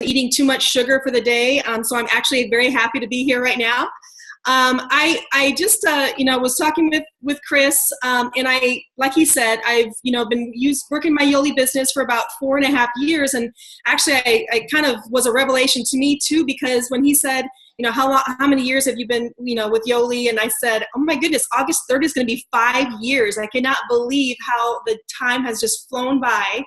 eating too much sugar for the day. So I'm actually very happy to be here right now. I just, was talking with Chris, and like he said, I've, been working my Yoli business for about 4.5 years. And actually I kind of was a revelation to me too, because when he said, how many years have you been, with Yoli? And I said, oh my goodness, August 3rd is going to be 5 years. I cannot believe how the time has just flown by.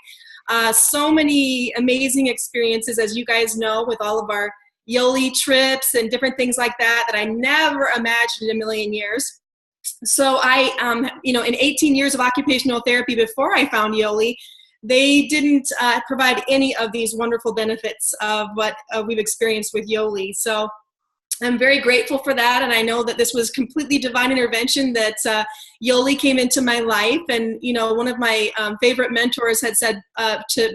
So many amazing experiences, as you guys know, with all of our Yoli trips and different things like that I never imagined in a million years. So in 18 years of occupational therapy before I found Yoli, they didn't provide any of these wonderful benefits of what we've experienced with Yoli. So I'm very grateful for that, and I know that this was completely divine intervention that Yoli came into my life. And one of my favorite mentors had said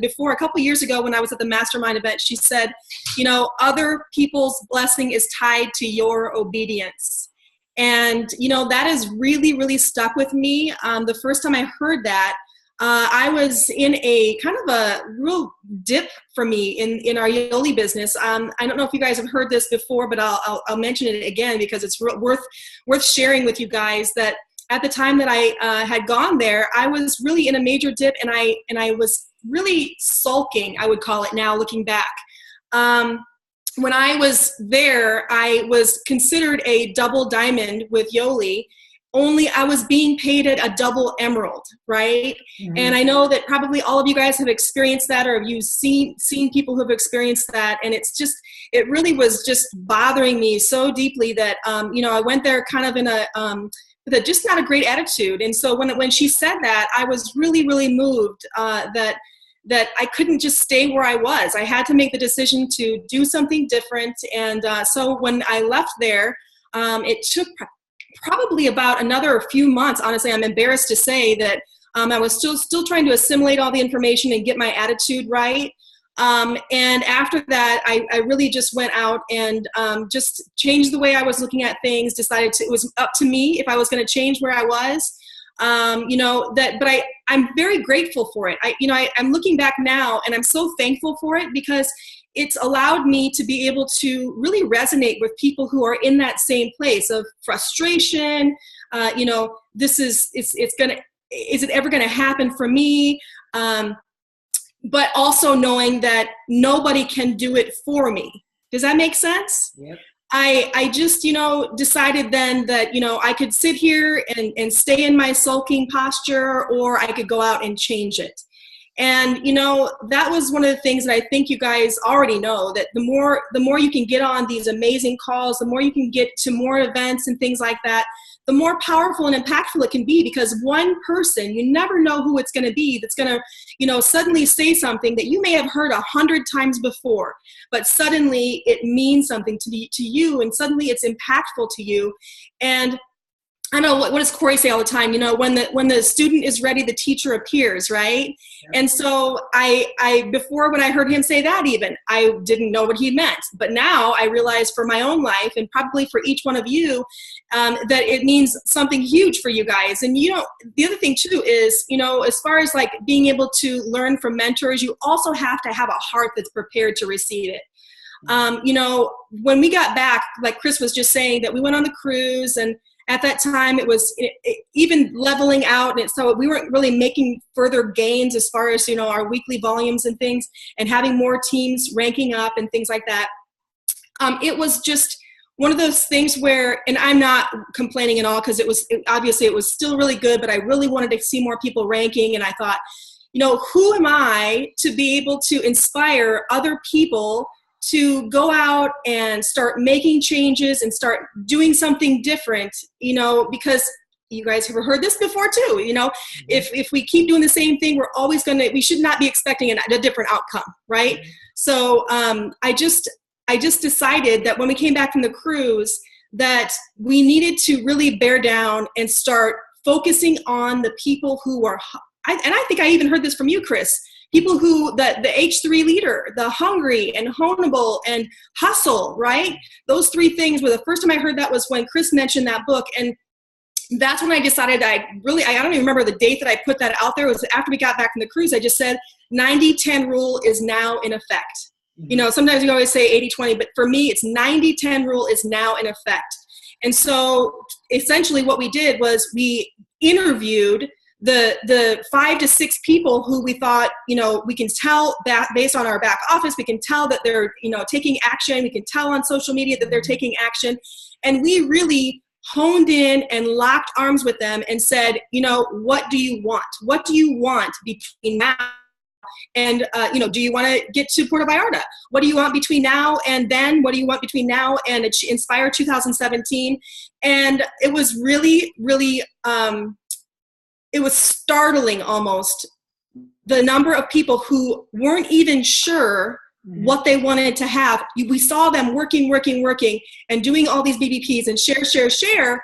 before a couple years ago when I was at the mastermind event, she said, other people's blessing is tied to your obedience. And that has really, really stuck with me. The first time I heard that, I was in a kind of a real dip for me in our Yoli business. I don't know if you guys have heard this before, but I'll mention it again because it's worth sharing with you guys that at the time that I had gone there, I was really in a major dip, and I was really sulking, I would call it now, looking back. When I was there, I was considered a double diamond with Yoli. Only I was being paid at a double emerald, right? Mm-hmm. And I know that probably all of you guys have experienced that, or have you seen people who have experienced that. And it really was just bothering me so deeply that, I went there kind of in with a just not a great attitude. And so when she said that, I was really, really moved that I couldn't just stay where I was. I had to make the decision to do something different. And so when I left there, it took probably about another few months. Honestly, I'm embarrassed to say that I was still trying to assimilate all the information and get my attitude right. And after that, I really just went out and just changed the way I was looking at things, decided it was up to me if I was going to change where I was. But I'm very grateful for it. I'm looking back now, and I'm so thankful for it because it's allowed me to be able to really resonate with people who are in that same place of frustration. Is it ever going to happen for me? But also knowing that nobody can do it for me. Does that make sense? Yep. I just, decided then that, I could sit here and stay in my sulking posture, or I could go out and change it. And, that was one of the things that I think you guys already know, that the more you can get on these amazing calls, the more you can get to more events and things like that, the more powerful and impactful it can be, because one person, you never know who it's going to be that's going to, suddenly say something that you may have heard 100 times before, but suddenly it means something to you, and suddenly it's impactful to you. And I know, what does Corey say all the time? When the student is ready, the teacher appears, right? Yeah. And so before, when I heard him say that, even I didn't know what he meant. But now I realize for my own life, and probably for each one of you, that it means something huge for you guys. And the other thing too is, as far as like being able to learn from mentors, you also have to have a heart that's prepared to receive it. When we got back, like Chris was just saying, that we went on the cruise, and at that time, it was even leveling out, and so we weren't really making further gains as far as our weekly volumes and things, and having more teams ranking up and things like that. It was just one of those things where, and I'm not complaining at all, because obviously it was still really good, but I really wanted to see more people ranking, and I thought, who am I to be able to inspire other people to go out and start making changes and start doing something different, because you guys have heard this before too, if we keep doing the same thing, we should not be expecting a different outcome, right? So I just decided that when we came back from the cruise, that we needed to really bear down and start focusing on the people who are, and I think I even heard this from you, Chris, people who, the H3 leader, the hungry and honeable and hustle, right? Those three things were the first time I heard that was when Chris mentioned that book. And that's when I decided I don't even remember the date that I put that out there. It was after we got back from the cruise. I just said 90-10 rule is now in effect. You know, sometimes we always say 80-20, but for me, it's 90-10 rule is now in effect. And so essentially what we did was we interviewed the 5 to 6 people who we thought, you know, we can tell that based on our back office, we can tell that they're, you know, taking action. We can tell on social media that they're taking action. And we really honed in and locked arms with them and said, you know, what do you want? What do you want between now and, you know, do you want to get to Puerto Vallarta? What do you want between now and then? What do you want between now and Inspire 2017? And it was really, really, it was startling almost, the number of people who weren't even sure what they wanted to have. We saw them working and doing all these BBPs and share,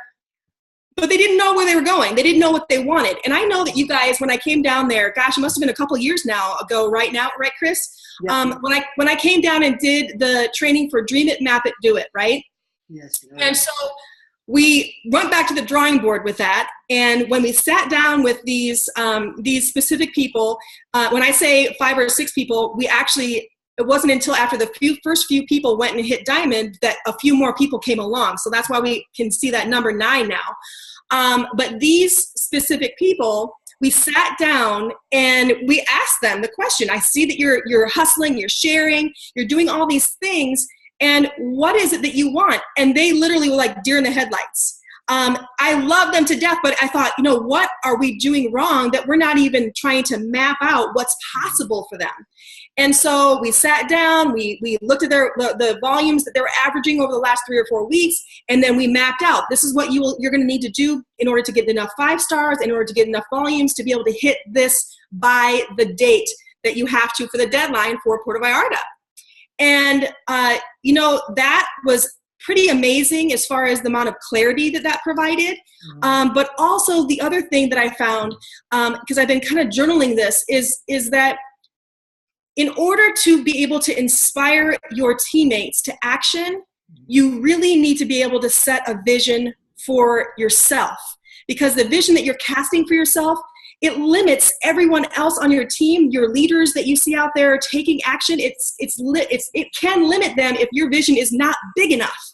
but they didn't know where they were going. They didn't know what they wanted. And I know that you guys, when I came down there, gosh, it must have been a couple of years ago, right, Chris? Yep. When I came down and did the training for Dream It, Map It, Do It, right? Yes. And so we went back to the drawing board with that. And when we sat down with these specific people, when I say 5 or 6 people, we actually, it wasn't until after the first few people went and hit diamond that a few more people came along. So that's why we can see that number 9 now. But these specific people, we sat down and we asked them the question. I see that you're hustling, you're sharing, you're doing all these things. And what is it that you want? And they literally were like deer in the headlights. I love them to death, but I thought, you know, what are we doing wrong that we're not even trying to map out what's possible for them? And so we sat down, we looked at the volumes that they were averaging over the last 3 or 4 weeks, and then we mapped out, this is what you're going to need to do in order to get enough 5 stars, in order to get enough volumes to be able to hit this by the date that you have to for the deadline for Puerto Vallarta. And, you know, that was pretty amazing as far as the amount of clarity that provided. But also the other thing that I found, because I've been kind of journaling this, is that in order to be able to inspire your teammates to action, you really need to be able to set a vision for yourself. Because the vision that you're casting for yourself, it limits everyone else on your team, your leaders that you see out there taking action. It can limit them if your vision is not big enough.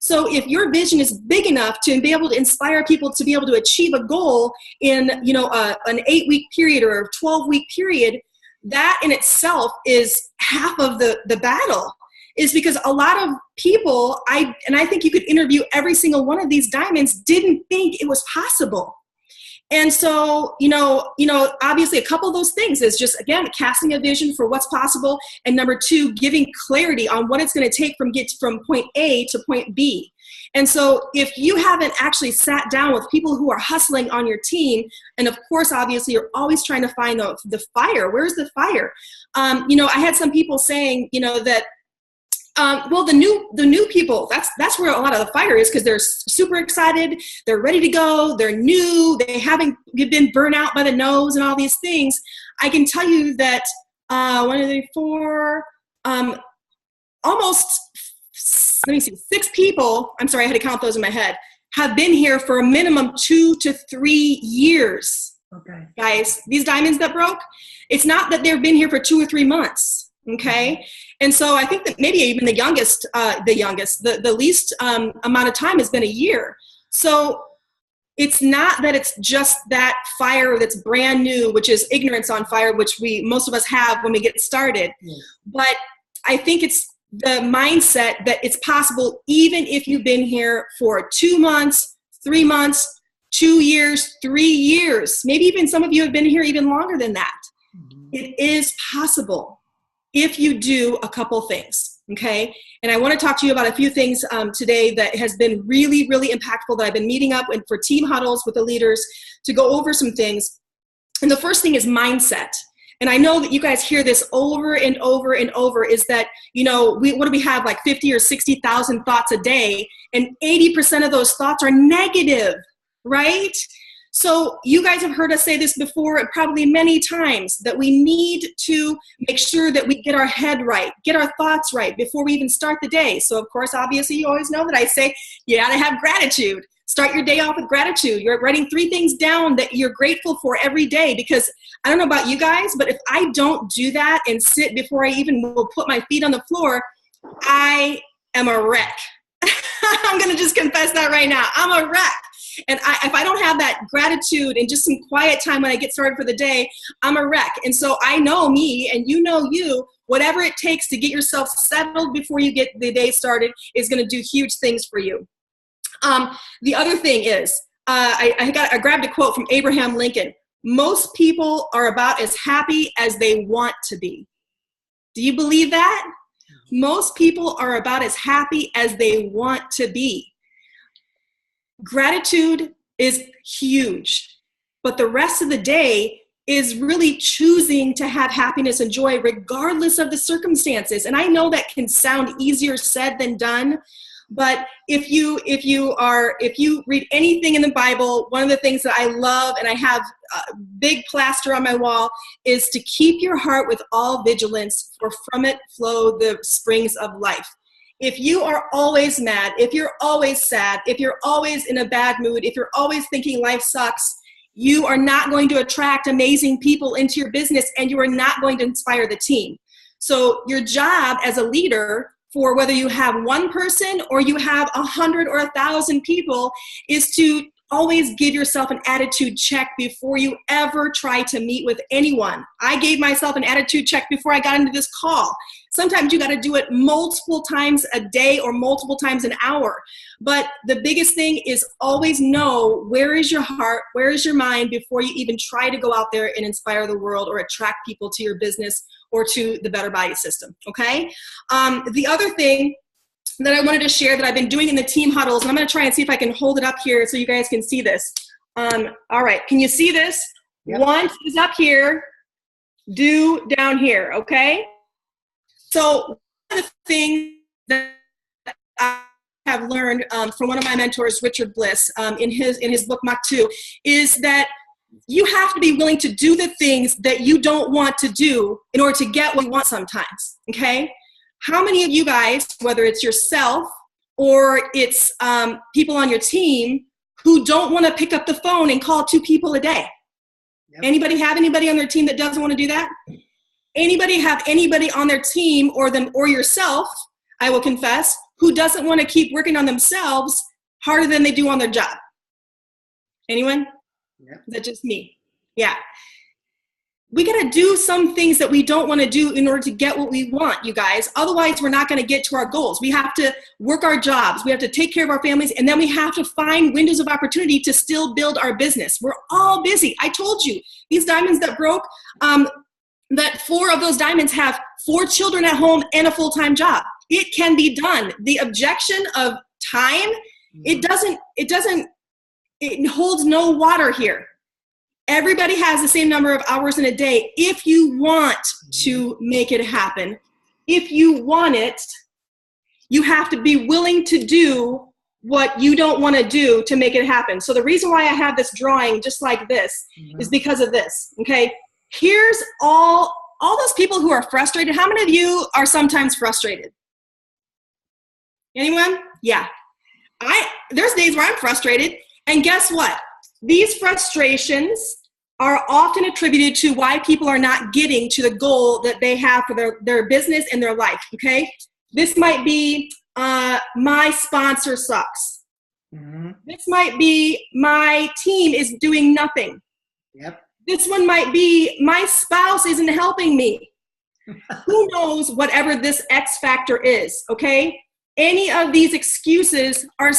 So if your vision is big enough to be able to inspire people to be able to achieve a goal in, you know, an 8-week period or a 12-week period, that in itself is half of the battle. Is because a lot of people, I think you could interview every single one of these diamonds, didn't think it was possible. And so, you know, obviously a couple of those things is just, again, casting a vision for what's possible. And number 2, giving clarity on what it's going to take from point A to point B. And so if you haven't actually sat down with people who are hustling on your team, and of course, obviously, you're always trying to find the fire. Where's the fire? You know, I had some people saying, you know, that, well, the new people, that's where a lot of the fire is, because they're super excited, they're ready to go, they're new, you've been burnt out by the nose and all these things. I can tell you that 1, 2, 3, 4, almost, let me see, 6 people, I'm sorry, I had to count those in my head, have been here for a minimum 2 to 3 years. Okay. Guys, these diamonds that broke, it's not that they've been here for 2 or 3 months. Okay. And so I think that maybe even the least amount of time has been a year. So it's not that it's just that fire that's brand new, which is ignorance on fire, which most of us have when we get started. But I think it's the mindset that it's possible even if you've been here for 2 months, 3 months, 2 years, 3 years, maybe even some of you have been here even longer than that. It is possible if you do a couple things, okay? And I want to talk to you about a few things today that has been really, really impactful that I've been meeting up for team huddles with the leaders to go over some things. And the first thing is mindset. And I know that you guys hear this over and over and over, is that, you know, what do we have, like 50 or 60,000 thoughts a day, and 80% of those thoughts are negative, right? So you guys have heard us say this before, and probably many times, that we need to make sure that we get our head right, get our thoughts right before we even start the day. So of course, obviously, you always know that I say you gotta have gratitude. Start your day off with gratitude. You're writing 3 things down that you're grateful for every day, because I don't know about you guys, but if I don't do that and sit before I even will put my feet on the floor, I am a wreck. I'm going to just confess that right now. I'm a wreck. And if I don't have that gratitude and just some quiet time when I get started for the day, I'm a wreck. And so I know me, and you know you, whatever it takes to get yourself settled before you get the day started is going to do huge things for you. The other thing is, I grabbed a quote from Abraham Lincoln. Most people are about as happy as they want to be. Do you believe that? Most people are about as happy as they want to be. Gratitude is huge, but the rest of the day is really choosing to have happiness and joy regardless of the circumstances. And I know that can sound easier said than done, but if you read anything in the Bible, one of the things that I love, and I have a big plaster on my wall, is to keep your heart with all vigilance, for from it flow the springs of life. If you are always mad, if you're always sad, if you're always in a bad mood, if you're always thinking life sucks, you are not going to attract amazing people into your business, and you are not going to inspire the team. So your job as a leader, for whether you have one person or you have 100 or 1,000 people, is to always give yourself an attitude check before you ever try to meet with anyone. I gave myself an attitude check before I got into this call. Sometimes you got to do it multiple times a day or multiple times an hour. But the biggest thing is always know, where is your heart, where is your mind, before you even try to go out there and inspire the world or attract people to your business or to the Better Body System, okay? The other thing that I wanted to share that I've been doing in the team huddles, and I'm going to try and see if I can hold it up here so you guys can see this. All right, can you see this? Yep. Want is up here, do down here, okay? So one of the things that I have learned from one of my mentors, Richard Bliss, in his book Mach 2, is that you have to be willing to do the things that you don't want to do in order to get what you want sometimes, okay? How many of you guys, whether it's yourself or it's people on your team, who don't want to pick up the phone and call 2 people a day? Yep. Anybody have anybody on their team that doesn't want to do that? Anybody have anybody on their team or yourself, I will confess, who doesn't want to keep working on themselves harder than they do on their job? Anyone? Yeah. Is that just me? Yeah. We got to do some things that we don't want to do in order to get what we want, you guys. Otherwise, we're not going to get to our goals. We have to work our jobs. We have to take care of our families. And then we have to find windows of opportunity to still build our business. We're all busy. I told you, these diamonds that broke, that 4 of those diamonds have 4 children at home and a full-time job. It can be done. The objection of time, it holds no water here. Everybody has the same number of hours in a day. If you want to make it happen, if you want it, you have to be willing to do what you don't want to do to make it happen. So the reason why I have this drawing just like this is because of this, okay? Here's all those people who are frustrated. How many of you are sometimes frustrated? Anyone? Yeah. There's days where I'm frustrated, and guess what? These frustrations are often attributed to why people are not getting to the goal that they have for their business and their life, okay? This might be, my sponsor sucks. Mm-hmm. This might be, my team is doing nothing. Yep. This one might be, my spouse isn't helping me. Who knows, whatever this X factor is, okay? Any of these excuses are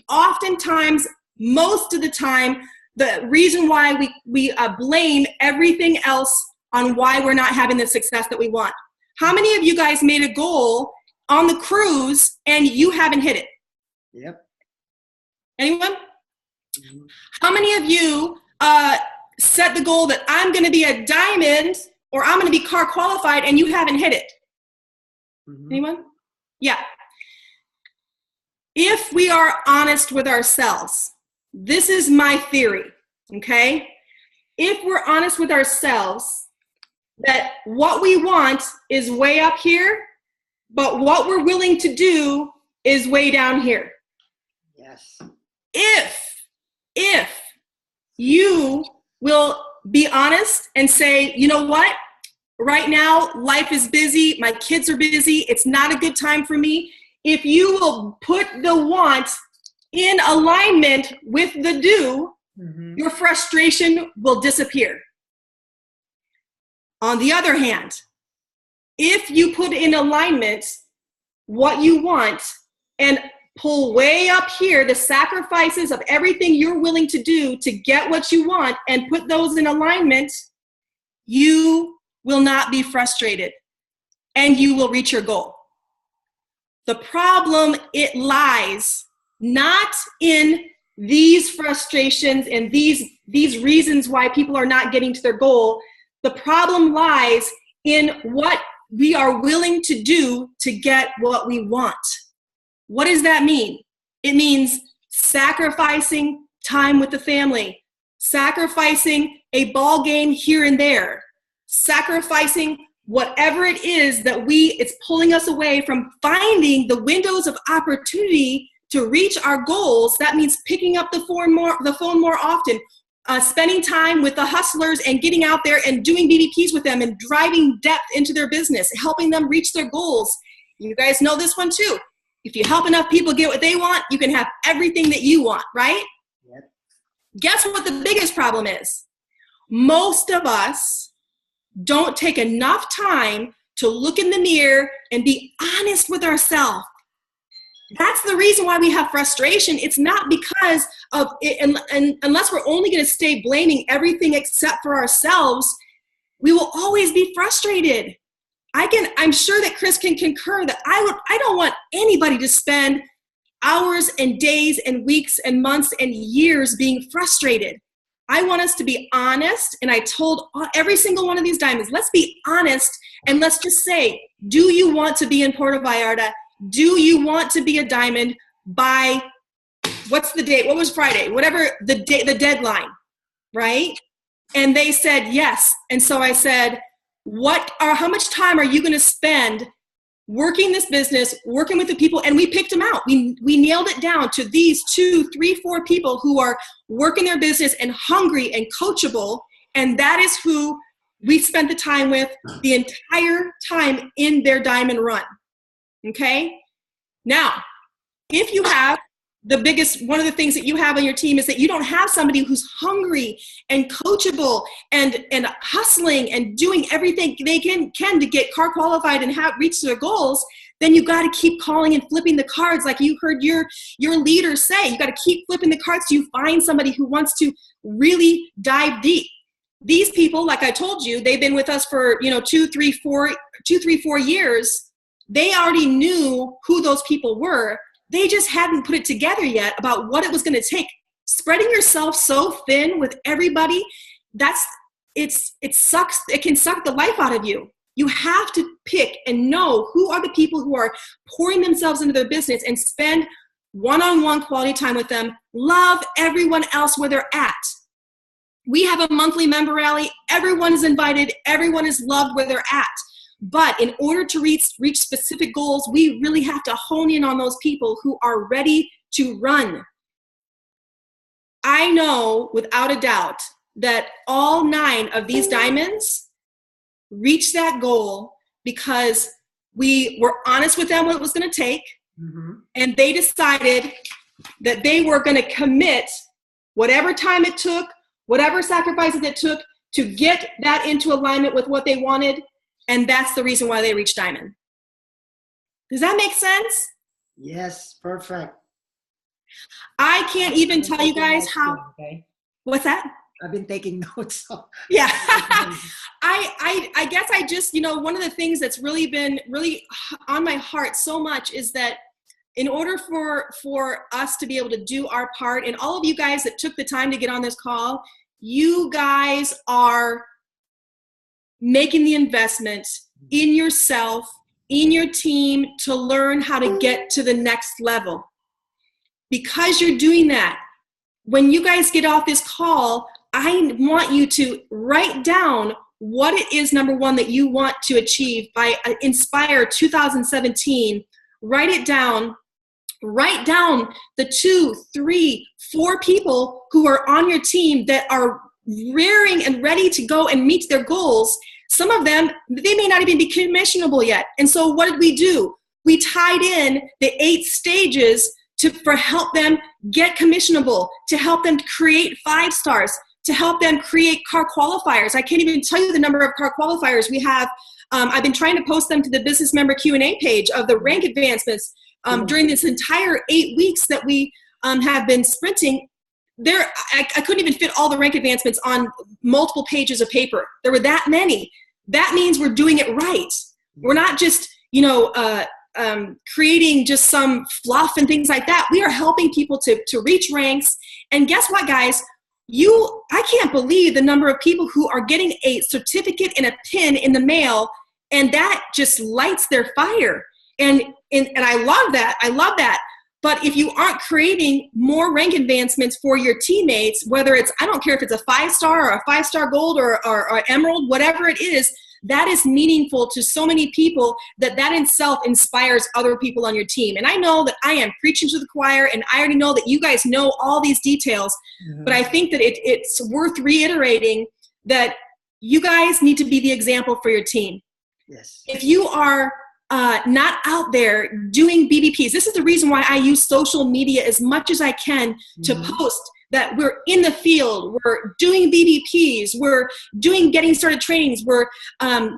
oftentimes, most of the time, the reason why we blame everything else on why we're not having the success that we want. How many of you guys made a goal on the cruise and you haven't hit it? Yep. Anyone? Mm-hmm. How many of you set the goal that I'm going to be a diamond or I'm going to be car qualified and you haven't hit it? Mm-hmm. Anyone? Yeah. If we are honest with ourselves, this is my theory, okay? If we're honest with ourselves, that what we want is way up here, but what we're willing to do is way down here. Yes. if you will be honest and say, you know what? Right now, life is busy. My kids are busy. It's not a good time for me. If you will put the want in alignment with the do, your frustration will disappear. On the other hand, if you put in alignment what you want and pull way up here the sacrifices of everything you're willing to do to get what you want and put those in alignment, you will not be frustrated and you will reach your goal. The problem, it lies not in these frustrations and these reasons why people are not getting to their goal. The problem lies in what we are willing to do to get what we want. What does that mean? It means sacrificing time with the family, sacrificing a ball game here and there, sacrificing whatever it is that it's pulling us away from finding the windows of opportunity to reach our goals. That means picking up the phone more often, spending time with the hustlers and getting out there and doing BDPs with them and driving depth into their business, helping them reach their goals. You guys know this one too. If you help enough people get what they want, you can have everything that you want, right? Yep. Guess what the biggest problem is? Most of us don't take enough time to look in the mirror and be honest with ourselves. That's the reason why we have frustration. It's not because of it, and unless we're only going to stay blaming everything except for ourselves, we will always be frustrated. I'm sure that Chris can concur that I don't want anybody to spend hours and days and weeks and months and years being frustrated. I want us to be honest, and I told every single one of these diamonds, let's be honest, and let's just say, do you want to be in Puerto Vallarta? Do you want to be a diamond by, what's the date? What was Friday? Whatever the deadline, right? And they said yes. And so I said, how much time are you going to spend working this business, working with the people? And we picked them out. We nailed it down to these 2, 3, 4 people who are working their business and hungry and coachable. And that is who we spent the time with the entire time in their diamond run. Okay? Now, if you have one of the things that you have on your team is that you don't have somebody who's hungry and coachable and hustling and doing everything they can to get car qualified and reach their goals, then you got to keep calling and flipping the cards like you heard your leader say. You got to keep flipping the cards till you find somebody who wants to really dive deep. These people, like I told you, they've been with us for 2, 3, 4 years. They already knew who those people were. They just hadn't put it together yet about what it was going to take. Spreading yourself so thin with everybody, it sucks. It can suck the life out of you. You have to pick and know who are the people who are pouring themselves into their business and spend one-on-one quality time with them. Love everyone else where they're at. We have a monthly member rally. Everyone is invited. Everyone is loved where they're at. But in order to reach specific goals, we really have to hone in on those people who are ready to run. I know without a doubt that all 9 of these diamonds reached that goal because we were honest with them what it was going to take, and they decided that they were going to commit whatever time it took, whatever sacrifices it took to get that into alignment with what they wanted. And that's the reason why they reached diamond. Does that make sense? Yes, perfect. I can't even tell you guys how. Okay. What's that? I've been taking notes. So. Yeah. I guess I just, one of the things that's really been on my heart so much is that in order for us to be able to do our part, and all of you guys that took the time to get on this call, you guys are making the investment in yourself, in your team, to learn how to get to the next level. Because you're doing that, when you guys get off this call, I want you to write down what it is, number one, that you want to achieve by Inspire 2017. Write it down. write down the 2, 3, 4 people who are on your team that are rearing and ready to go and meet their goals. Some of them, they may not even be commissionable yet. And so what did we do? We tied in the 8 stages for help them get commissionable, to help them create 5 stars, to help them create car qualifiers. I can't even tell you the number of car qualifiers we have. I've been trying to post them to the business member Q&A page of the rank advancements during this entire 8 weeks that we have been sprinting. I couldn't even fit all the rank advancements on multiple pages of paper. There were that many. That means we're doing it right. We're not just, creating just some fluff and things like that. We are helping people to reach ranks. And guess what, guys? I can't believe the number of people who are getting a certificate and a pin in the mail, and that just lights their fire. And I love that. I love that. But if you aren't creating more rank advancements for your teammates, whether it's, I don't care if it's a 5-star or a 5-star gold or emerald, whatever it is, that is meaningful to so many people that in itself inspires other people on your team. And I know that I am preaching to the choir, and I already know that you guys know all these details, but I think that it's worth reiterating that you guys need to be the example for your team. Yes. If you are not out there doing BBPs, this is the reason why I use social media as much as I can to post that we're in the field, we're doing BBPs, we're doing getting started trainings, we're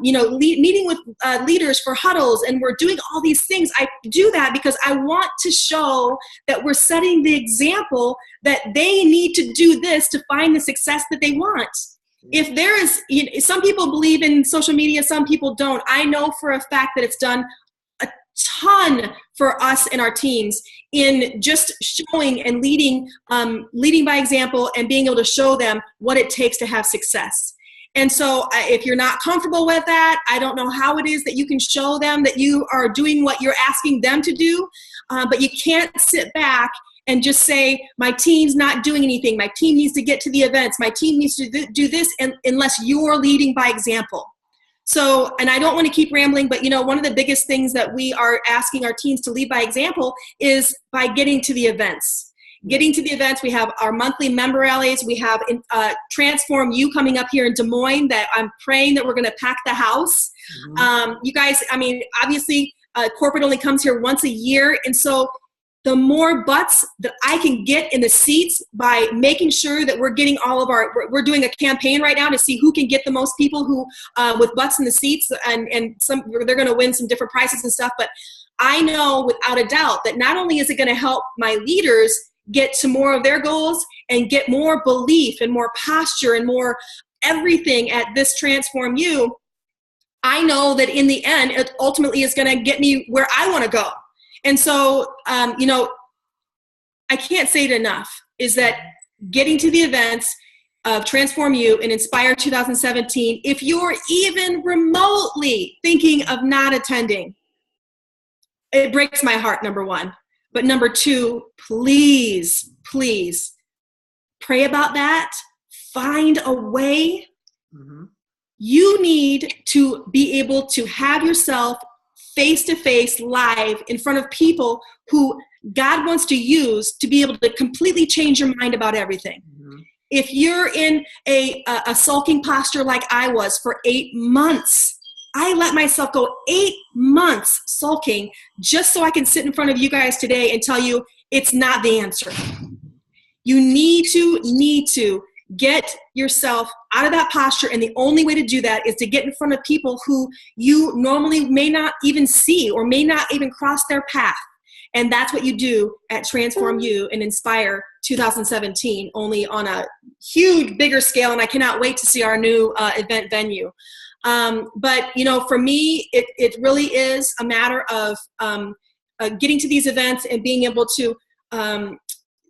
meeting with leaders for huddles, and we're doing all these things. I do that because I want to show that we're setting the example that they need to do this to find the success that they want. If there is, some people believe in social media, some people don't. I know for a fact that it's done a ton for us and our teams in just showing and leading by example and being able to show them what it takes to have success. And so if you're not comfortable with that, I don't know how it is that you can show them that you are doing what you're asking them to do, but you can't sit back and just say, my team's not doing anything. My team needs to get to the events. My team needs to do this, unless you're leading by example. So, and I don't want to keep rambling, but one of the biggest things that we are asking our teams to lead by example is by getting to the events. Getting to the events, we have our monthly member rallies. We have Transform You coming up here in Des Moines that I'm praying that we're going to pack the house. You guys, obviously corporate only comes here once a year. And so the more butts that I can get in the seats by making sure that we're getting we're doing a campaign right now to see who can get the most people who with butts in the seats, and they're going to win some different prizes and stuff. But I know without a doubt that not only is it going to help my leaders get to more of their goals and get more belief and more posture and more everything at this Transform You, I know that in the end, it ultimately is going to get me where I want to go. And so, I can't say it enough, is that getting to the events of Transform You and Inspire 2017, if you're even remotely thinking of not attending, it breaks my heart, number one. But number two, please, please pray about that. Find a way. You need to be able to have yourself face-to-face, live, in front of people who God wants to use to be able to completely change your mind about everything. If you're in a sulking posture like I was for 8 months, I let myself go 8 months sulking just so I can sit in front of you guys today and tell you it's not the answer. You need to get yourself out of that posture, and the only way to do that is to get in front of people who you normally may not even see or may not even cross their path. And that's what you do at Transform You and Inspire 2017, only on a huge, bigger scale, and I cannot wait to see our new event venue. But, for me, it really is a matter of getting to these events and being able to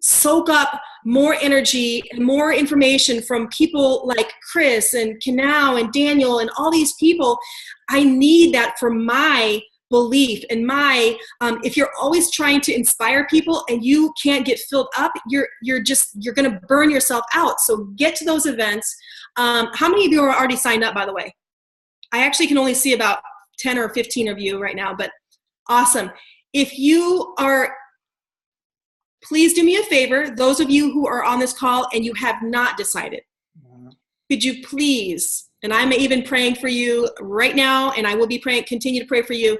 soak up more energy and more information from people like Chris and Kanau and Daniel and all these people. I need that for my belief and my, if you're always trying to inspire people and you can't get filled up, you're going to burn yourself out. So get to those events. How many of you are already signed up, by the way? I actually can only see about 10 or 15 of you right now, but awesome. If you are please do me a favor. Those of you who are on this call and you have not decided, could you please, and I'm even praying for you right now, and I will be praying, continue to pray for you.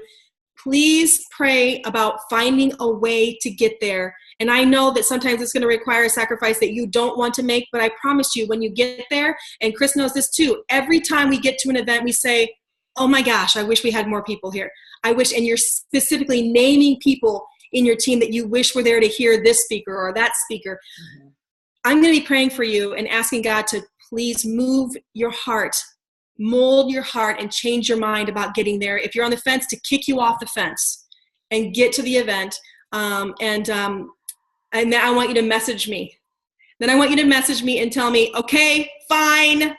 Please pray about finding a way to get there. And I know that sometimes it's going to require a sacrifice that you don't want to make, but I promise you, when you get there, and Chris knows this too, every time we get to an event, we say, oh my gosh, I wish we had more people here. I wish, and you're specifically naming people in your team that you wish were there to hear this speaker or that speaker. Mm-hmm. I'm going to be praying for you and asking God to please move your heart, mold your heart, and change your mind about getting there. If you're on the fence, to kick you off the fence and get to the event. And then I want you to message me. Then I want you to message me and tell me, okay, fine,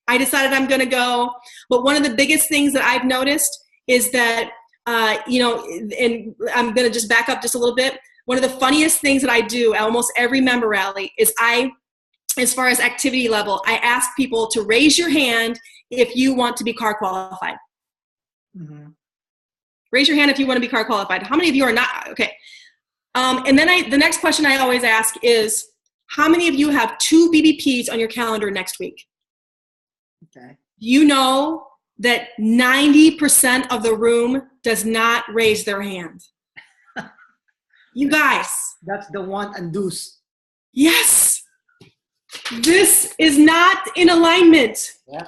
I decided I'm going to go. But one of the biggest things that I've noticed is that, and I'm going to just back up just a little bit. One of the funniest things that I do at almost every member rally is as far as activity level, I ask people to raise your hand if you want to be car qualified. Mm-hmm. Raise your hand if you want to be car qualified. How many of you are not? Okay. And then the next question I always ask is, how many of you have 2 BBPs on your calendar next week? Okay. You know that 90% of the room does not raise their hand. You guys. That's the one and do's. Yes. This is not in alignment. Yeah.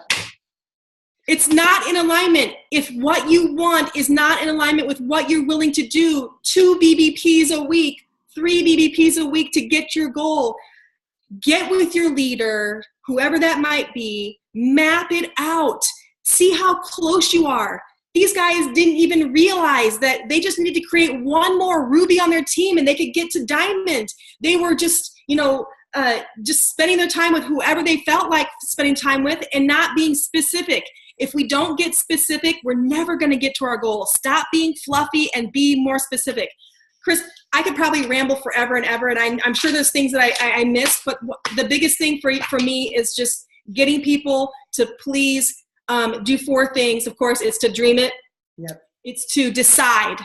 It's not in alignment. If what you want is not in alignment with what you're willing to do, 2 BBPs a week, 3 BBPs a week to get your goal, get with your leader, whoever that might be, map it out. See how close you are. These guys didn't even realize that they just needed to create one more ruby on their team and they could get to diamond. They were just, just spending their time with whoever they felt like spending time with and not being specific. If we don't get specific, we're never going to get to our goal. Stop being fluffy and be more specific. Chris, I could probably ramble forever and ever, and I'm sure there's things that I missed, but the biggest thing for me is just getting people to please do 4 things. Of course, it's to dream it. Yep. It's to decide.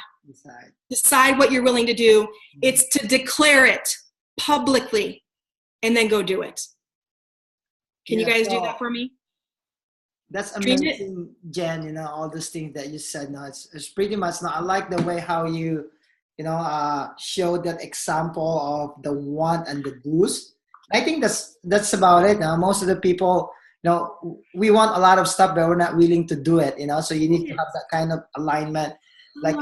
Decide what you're willing to do. Mm-hmm. It's to declare it publicly and then go do it. Can you guys do that for me? That's amazing, Jen. All those things that you said. No, it's pretty much. I like the way how you, show that example of the want and the do's. I think that's about it. Now, most of the people, we want a lot of stuff, but we're not willing to do it. So you need to have that kind of alignment. Yes.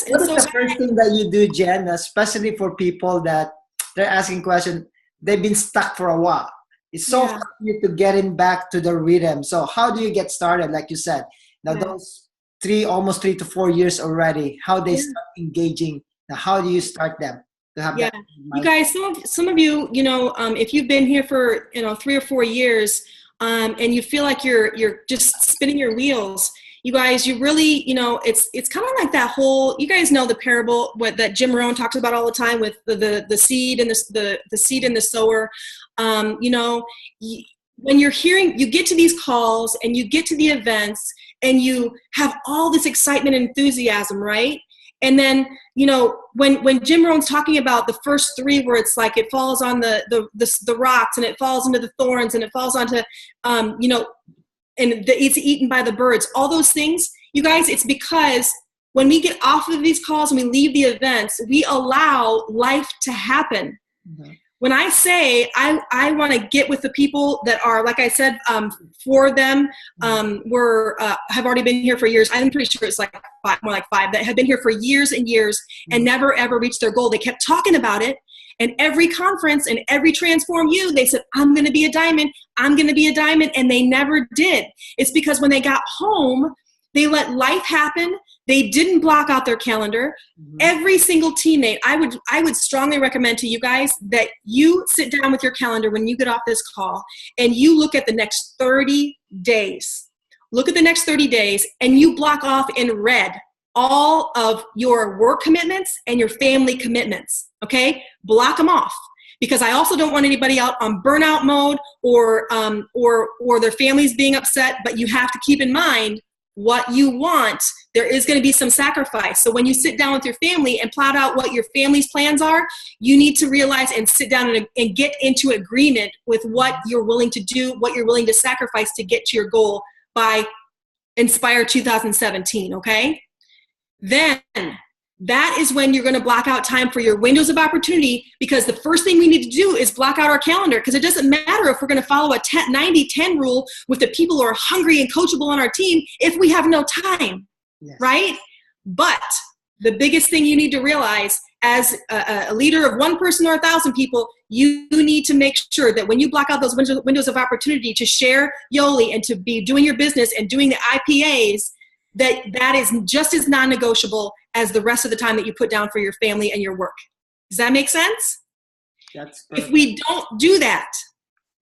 What is the first thing that you do, Jen, especially for people that they're asking questions? They've been stuck for a while. It's so hard for you to get back to the rhythm. So how do you get started? Like you said, now those almost 3 to 4 years already, how they start engaging. Now, how do you start them to have that? You guys, some of you, if you've been here for 3 or 4 years, and you feel like you're just spinning your wheels, you guys, you really, it's kind of like that whole, you guys know the parable that Jim Rohn talks about all the time with the seed and the seed and the sower. When you're hearing, you get to these calls and you get to the events and you have all this excitement and enthusiasm, right? And then, when Jim Rohn's talking about the first 3, where it's like it falls on the rocks and it falls into the thorns and it falls onto, and it's eaten by the birds, all those things, you guys, it's because when we get off of these calls and we leave the events, we allow life to happen. Mm-hmm. When I say I want to get with the people that are, like I said, for them, have already been here for years. I'm pretty sure it's like more like 5 that have been here for years and years and never ever reached their goal. They kept talking about it. And every conference and every Transform You, they said, I'm going to be a diamond. I'm going to be a diamond. And they never did. It's because when they got home, they let life happen. They didn't block out their calendar. Mm-hmm. Every single teammate, I would strongly recommend to you guys that you sit down with your calendar when you get off this call and you look at the next 30 days. Look at the next 30 days and you block off in red all of your work commitments and your family commitments, okay? Block them off, because I also don't want anybody out on burnout mode or their families being upset, but you have to keep in mind what you want, there is going to be some sacrifice. So when you sit down with your family and plot out what your family's plans are, you need to realize and sit down and get into agreement with what you're willing to do, what you're willing to sacrifice to get to your goal by Inspire 2017, okay? Then that is when you're going to block out time for your windows of opportunity, because the first thing we need to do is block out our calendar, because it doesn't matter if we're going to follow a 90-10 rule with the people who are hungry and coachable on our team if we have no time, yes. Right? But the biggest thing you need to realize as a leader of one person or 1,000 people, you need to make sure that when you block out those windows of opportunity to share Yoli and to be doing your business and doing the IPAs, that is just as non-negotiable as the rest of the time that you put down for your family and your work. Does that make sense? That's perfect. If we don't do that,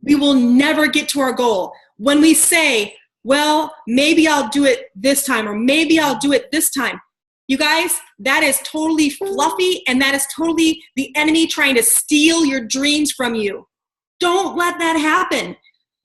we will never get to our goal. When we say, well, maybe I'll do it this time, or maybe I'll do it this time, you guys, that is totally fluffy, and that is totally the enemy trying to steal your dreams from you. Don't let that happen.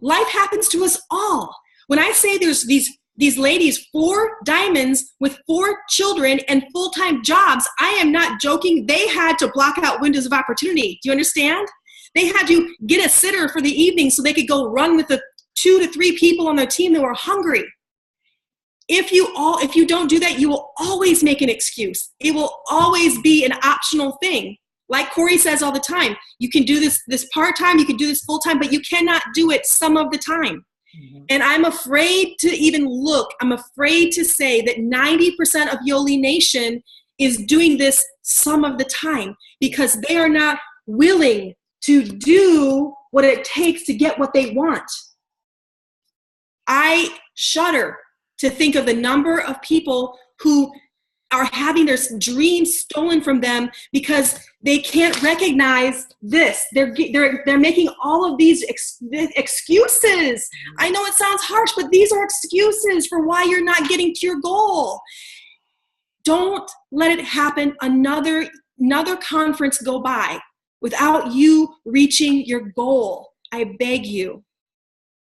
Life happens to us all. When I say there's these ladies, 4 diamonds with 4 children and full-time jobs, I am not joking. They had to block out windows of opportunity. Do you understand? They had to get a sitter for the evening so they could go run with the 2 to 3 people on their team that were hungry. If you don't do that, you will always make an excuse. It will always be an optional thing. Like Corey says all the time, you can do this part-time, you can do this full-time, but you cannot do it some of the time. Mm-hmm. And I'm afraid to even look. I'm afraid to say that 90% of Yoli Nation is doing this some of the time because they are not willing to do what it takes to get what they want. I shudder to think of the number of people who are having their dreams stolen from them because they can't recognize this. They're making all of these excuses. I know it sounds harsh, but these are excuses for why you're not getting to your goal. Don't let it happen another conference go by without you reaching your goal. I beg you.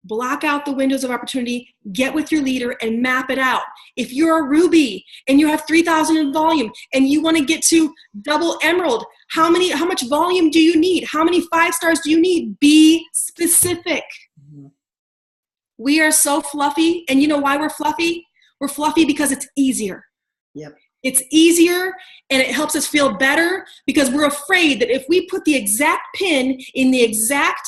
Block out the windows of opportunity, get with your leader and map it out. If you're a Ruby and you have 3,000 in volume and you want to get to double Emerald, how much volume do you need? How many 5 stars do you need? Be specific. Mm-hmm. We are so fluffy, and you know why we're fluffy? We're fluffy because it's easier. Yep. It's easier and it helps us feel better because we're afraid that if we put the exact pin in the exact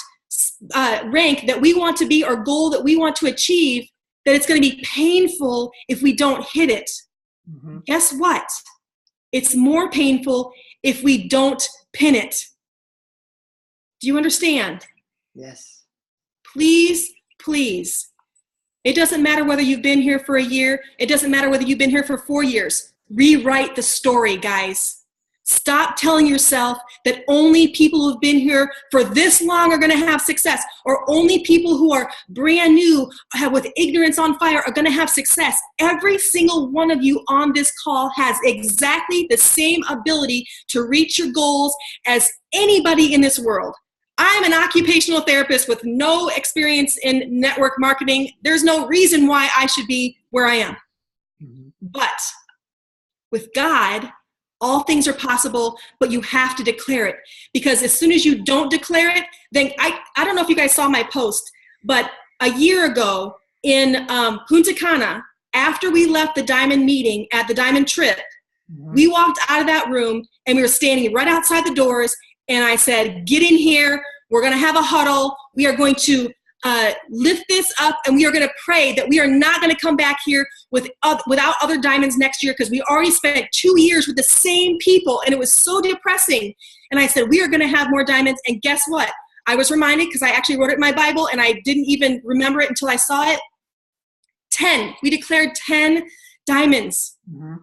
rank that we want to be or goal that we want to achieve, that it's going to be painful if we don't hit it. Mm-hmm. Guess what? It's more painful if we don't pin it. Do you understand? Yes. Please, please. It doesn't matter whether you've been here for a year. It doesn't matter whether you've been here for 4 years. Rewrite the story, guys. Stop telling yourself that only people who've been here for this long are going to have success, or only people who are brand new with ignorance on fire are going to have success. Every single one of you on this call has exactly the same ability to reach your goals as anybody in this world. I'm an occupational therapist with no experience in network marketing. There's no reason why I should be where I am. Mm-hmm. But with God, all things are possible, but you have to declare it. Because as soon as you don't declare it, then I don't know if you guys saw my post, but a year ago in Punta Cana, after we left the Diamond meeting at the Diamond trip, mm-hmm. we walked out of that room and we were standing right outside the doors. And I said, get in here. We're going to have a huddle. We are going to lift this up, and we are going to pray that we are not going to come back here without other diamonds next year, because we already spent 2 years with the same people, and it was so depressing. And I said, we are going to have more diamonds. And guess what? I was reminded, because I actually wrote it in my Bible, and I didn't even remember it until I saw it. 10. We declared 10 diamonds. Mm-hmm.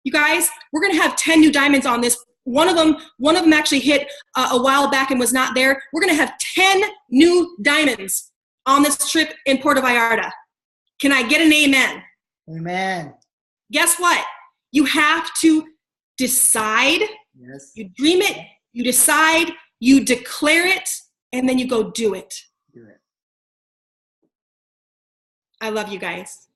You guys, we're going to have 10 new diamonds on this. One of them actually hit a while back and was not there. We're going to have 10 new diamonds on this trip in Puerto Vallarta. Can I get an amen? Amen. Guess what? You have to decide. Yes. You dream it, you decide, you declare it, and then you go do it. Do it. I love you guys.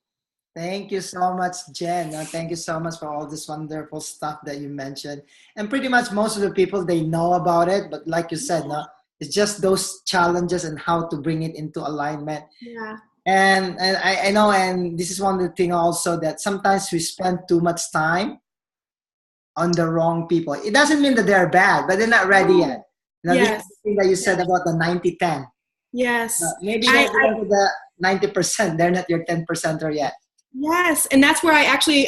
Thank you so much, Jen. Thank you so much for all this wonderful stuff that you mentioned. And pretty much most of the people, they know about it. But like you said, no, it's just those challenges and how to bring it into alignment. Yeah. And I know, and this is one of the things also that sometimes we spend too much time on the wrong people. It doesn't mean that they're bad, but they're not ready yet. Now, this is the thing that you said about the 90-10. Yes. Maybe they're the 90%. They're not your 10%er yet. Yes, and that's where I actually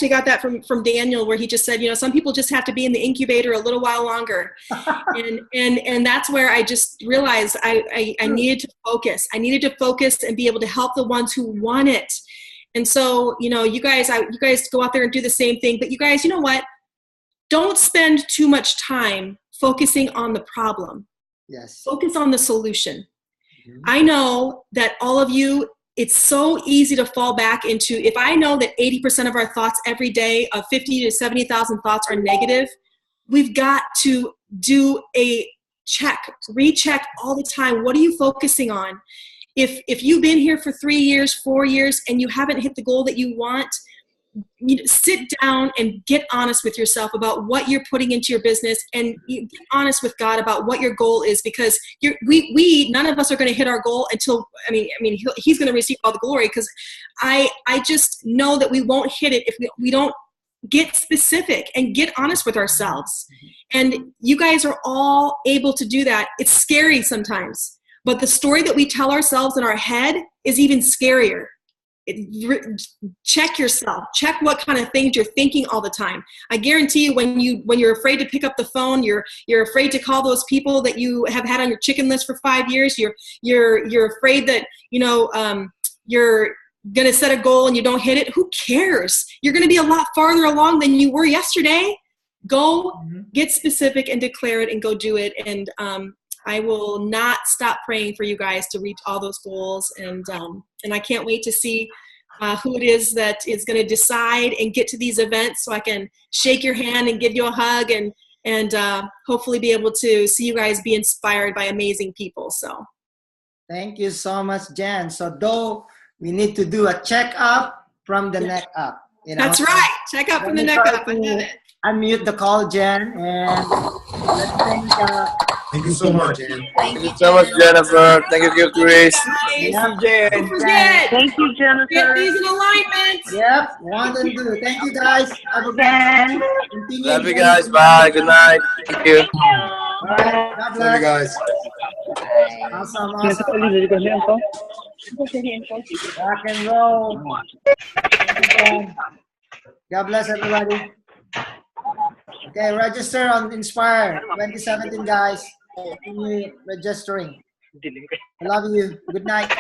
got that from Daniel, where he just said, some people just have to be in the incubator a little while longer, and that's where I just realized I needed to focus. I needed to focus and be able to help the ones who want it. And so, you guys go out there and do the same thing. But you guys, you know what? Don't spend too much time focusing on the problem. Yes. Focus on the solution. Mm-hmm. I know that all of you. It's so easy to fall back into, if I know that 80% of our thoughts every day of 50 to 70,000 thoughts are negative, we've got to do a recheck all the time. What are you focusing on? If you've been here for 3 years, 4 years, and you haven't hit the goal that you want, sit down and get honest with yourself about what you're putting into your business, and get honest with God about what your goal is, because we none of us are going to hit our goal until he's going to receive all the glory, because I just know that we won't hit it if we don't get specific and get honest with ourselves. And you guys are all able to do that. It's scary sometimes, but the story that we tell ourselves in our head is even scarier. Check yourself. Check what kind of things you're thinking all the time. I guarantee you, when you're afraid to pick up the phone, you're afraid to call those people that you have had on your chicken list for 5 years. You're afraid that you're gonna set a goal and you don't hit it. Who cares? You're gonna be a lot farther along than you were yesterday. Go get specific and declare it and go do it. And I will not stop praying for you guys to reach all those goals, and I can't wait to see who it is that is going to decide and get to these events, so I can shake your hand and give you a hug, and hopefully be able to see you guys be inspired by amazing people. So, thank you so much, Jen. So, though we need to do a check-up from the neck up. That's right. Check up from the neck up. I love it. Unmute the call, Jen, and let's thank you so much, Jen. Thank you so much, Jennifer. Thank you, Chris. Thank you, Jen. Don't forget. Thank you, Jennifer. Get these in alignment. Yep, 1 and 2. Thank you, guys. Have a good Jen. Love you guys. Bye. Good night. Thank you. All right. God bless. Love you guys. Awesome. Rock and roll. God bless everybody. Okay, register on Inspire 2017, guys. Continue registering. I love you. Good night.